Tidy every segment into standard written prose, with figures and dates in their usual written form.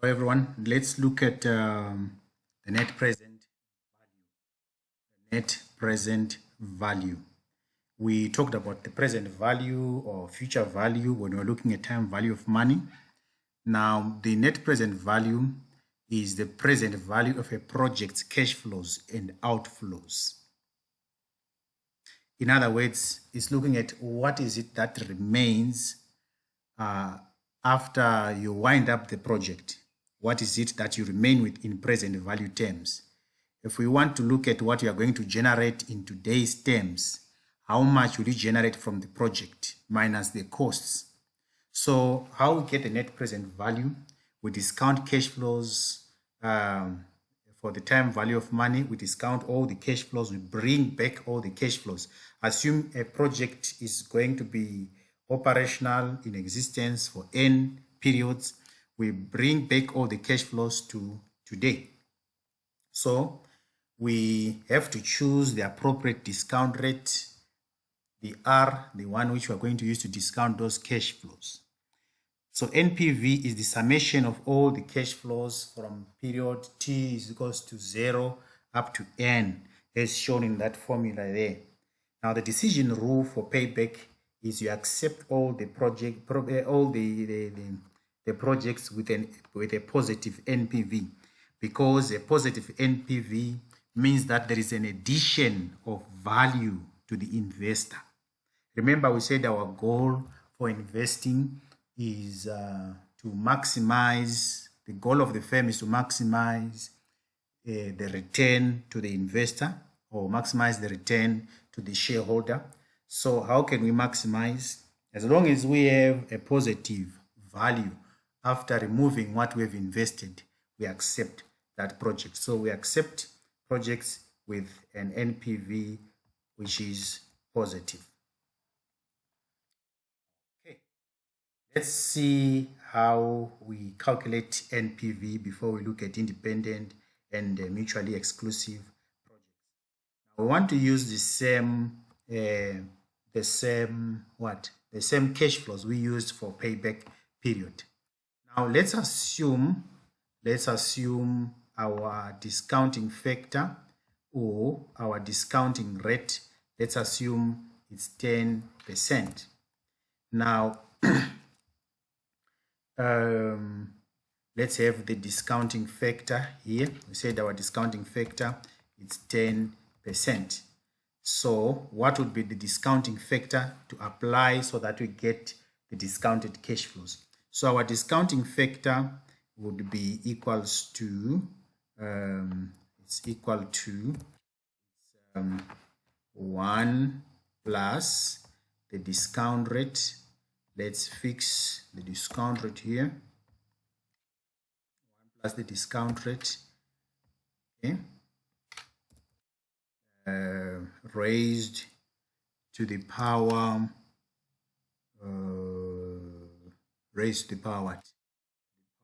Hello everyone, let's look at the net present value. Net present value. We talked about the present value or future value when we're looking at time value of money. Now, the net present value is the present value of a project's cash flows and outflows. In other words, it's looking at what is it that remains after you wind up the project. What is it that you remain with in present value terms? If we want to look at what you are going to generate in today's terms, how much will you generate from the project minus the costs? So how we get the net present value? We discount cash flows for the time value of money. We discount all the cash flows. We bring back all the cash flows. Assume a project is going to be operational in existence for N periods. We bring back all the cash flows to today. So we have to choose the appropriate discount rate, the R, the one which we are going to use to discount those cash flows. So NPV is the summation of all the cash flows from period T is equals to 0 up to N, as shown in that formula there. Now the decision rule for payback is you accept all the projects with a positive NPV, because a positive NPV means that there is an addition of value to the investor. Remember, we said our goal for investing is to maximize, the goal of the firm is to maximize the return to the investor or maximize the return to the shareholder. So how can we maximize? As long as we have a positive value after removing what we've invested, we accept that project. So we accept projects with an NPV which is positive. Let's see how we calculate NPV before we look at independent and mutually exclusive projects. Now we want to use the same cash flows we used for payback period. Now let's assume our discounting factor or our discounting rate. Let's assume it's 10%. Now let's have the discounting factor here. We said our discounting factor is 10%. So what would be the discounting factor to apply so that we get the discounted cash flows? So our discounting factor would be equals to 1 plus the discount rate. Let's fix the discount rate here. 1 plus the discount rate, okay, raised to the power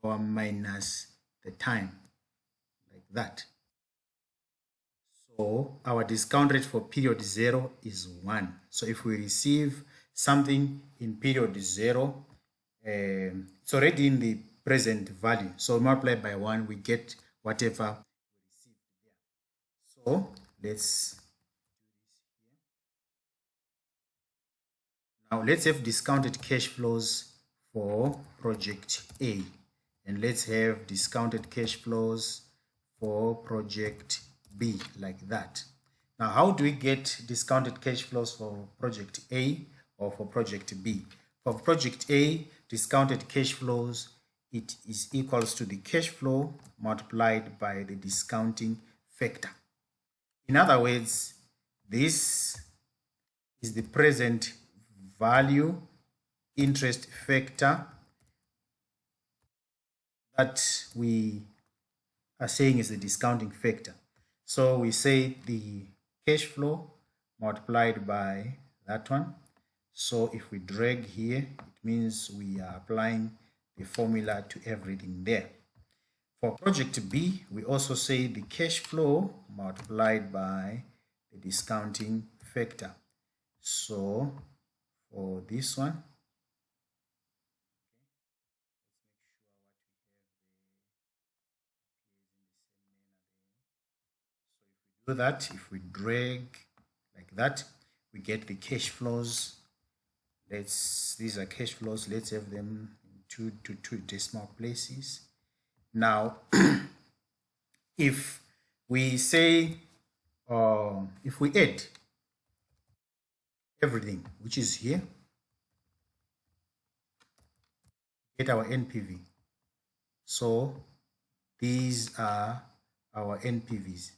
minus the time, like that. So our discount rate for period 0 is 1. So if we receive something in period 0, it's already in the present value. So multiply by 1, we get whatever we received there. So let's do this here. Now let's have discounted cash flows for project A, and let's have discounted cash flows for project B, like that. Now, how do we get discounted cash flows for project A or for project B? For project A, discounted cash flows, it is equals to the cash flow multiplied by the discounting factor. In other words, this is the present value interest factor that we are saying is the discounting factor. So we say the cash flow multiplied by that one. So if we drag here, it means we are applying the formula to everything there. For project B, we also say the cash flow multiplied by the discounting factor. So for this one, do that, if we drag like that, we get the cash flows. These are cash flows. Let's have them in two decimal places. Now, if we say, if we add everything which is here, get our NPV. So these are our NPVs.